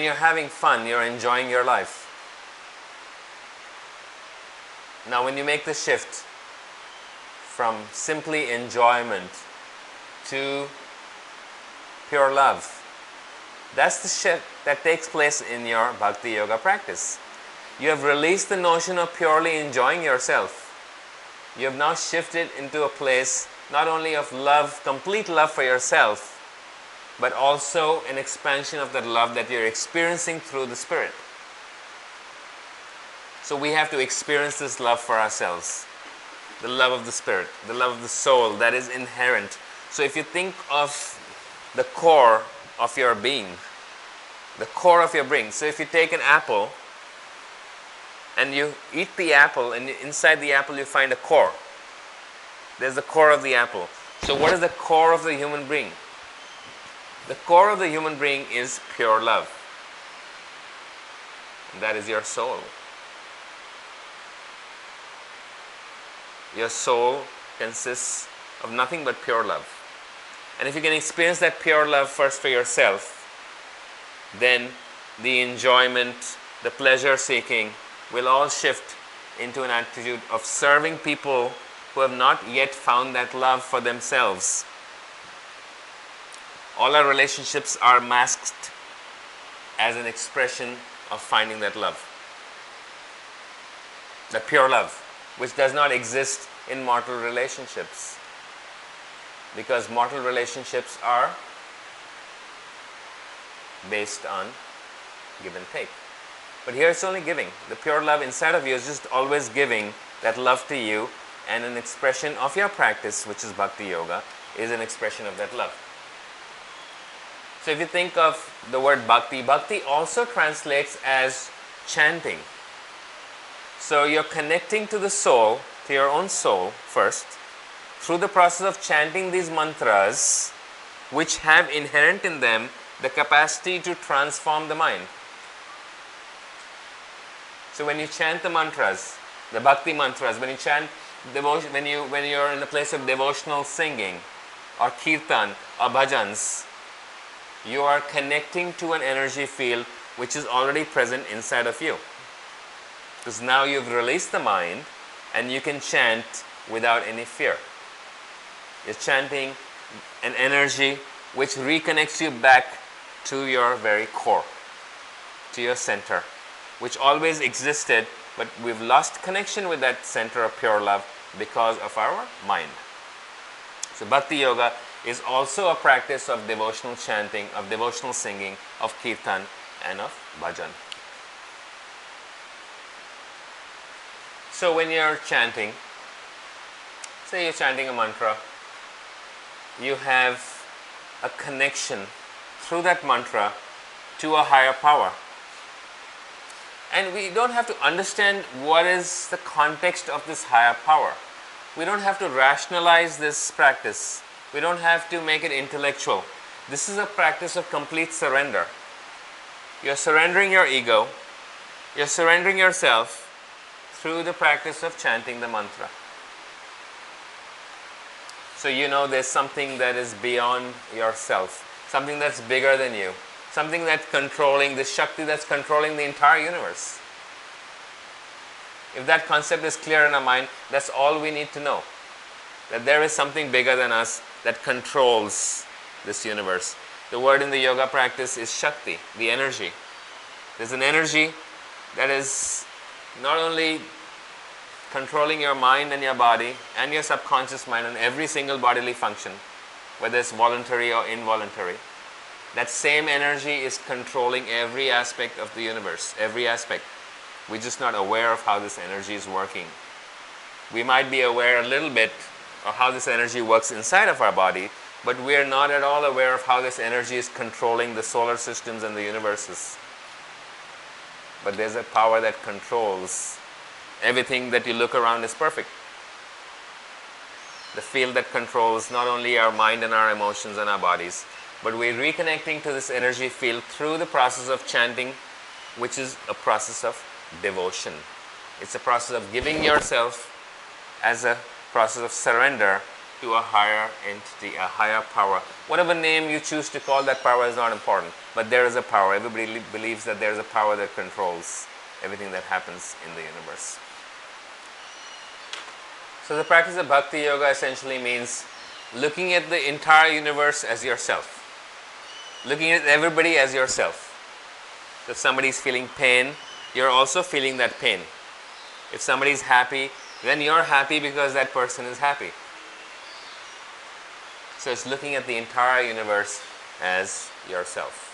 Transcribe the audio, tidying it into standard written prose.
you're having fun, you're enjoying your life. Now when you make the shift from simply enjoyment to pure love, that's the shift that takes place in your Bhakti Yoga practice. You have released the notion of purely enjoying yourself. You have now shifted into a place not only of love, complete love for yourself, but also an expansion of that love that you're experiencing through the Spirit. So we have to experience this love for ourselves. The love of the Spirit, the love of the soul that is inherent. So if you think of the core of your being, the core of your being. So if you take an apple and you eat the apple, and inside the apple you find a core. There's the core of the apple. So what is the core of the human being? The core of the human being is pure love. And that is your soul. Your soul consists of nothing but pure love. And if you can experience that pure love first for yourself, then the enjoyment, the pleasure seeking will all shift into an attitude of serving people who have not yet found that love for themselves. All our relationships are masked as an expression of finding that love. The pure love, which does not exist in mortal relationships. Because mortal relationships are based on give and take. But here it's only giving. The pure love inside of you is just always giving that love to you, and an expression of your practice, which is Bhakti Yoga, is an expression of that love. So if you think of the word Bhakti, Bhakti also translates as chanting. So you're connecting to the soul, to your own soul first, through the process of chanting these mantras, which have inherent in them the capacity to transform the mind. So when you chant the mantras, the Bhakti mantras, when you chant devotion, when you're in a place of devotional singing, or kirtan, or bhajans, you are connecting to an energy field which is already present inside of you. Because now you've released the mind and you can chant without any fear. You're chanting an energy which reconnects you back to your very core, to your center, which always existed, but we've lost connection with that center of pure love because of our mind. So Bhakti Yoga is also a practice of devotional chanting, of devotional singing, of kirtan and of bhajan. So when you're chanting, say you're chanting a mantra, you have a connection through that mantra to a higher power. And we don't have to understand what is the context of this higher power. We don't have to rationalize this practice. We don't have to make it intellectual. This is a practice of complete surrender. You're surrendering your ego. You're surrendering yourself through the practice of chanting the mantra. So you know there's something that is beyond yourself, something that's bigger than you, something that's controlling, the Shakti that's controlling the entire universe. If that concept is clear in our mind, that's all we need to know. That there is something bigger than us that controls this universe. The word in the yoga practice is Shakti, the energy. There's an energy that is not only controlling your mind and your body and your subconscious mind and every single bodily function, whether it's voluntary or involuntary. That same energy is controlling every aspect of the universe, every aspect. We're just not aware of how this energy is working. We might be aware a little bit of how this energy works inside of our body, but we are not at all aware of how this energy is controlling the solar systems and the universes. But there's a power that controls everything that you look around is perfect. The field that controls not only our mind and our emotions and our bodies, but we're reconnecting to this energy field through the process of chanting, which is a process of devotion. It's a process of giving yourself as a process of surrender to a higher entity, a higher power. Whatever name you choose to call that power is not important, but there is a power. Everybody believes that there is a power that controls everything that happens in the universe. So the practice of Bhakti Yoga essentially means looking at the entire universe as yourself. Looking at everybody as yourself. If somebody is feeling pain, you're also feeling that pain. If somebody is happy, then you're happy because that person is happy. So it's looking at the entire universe as yourself.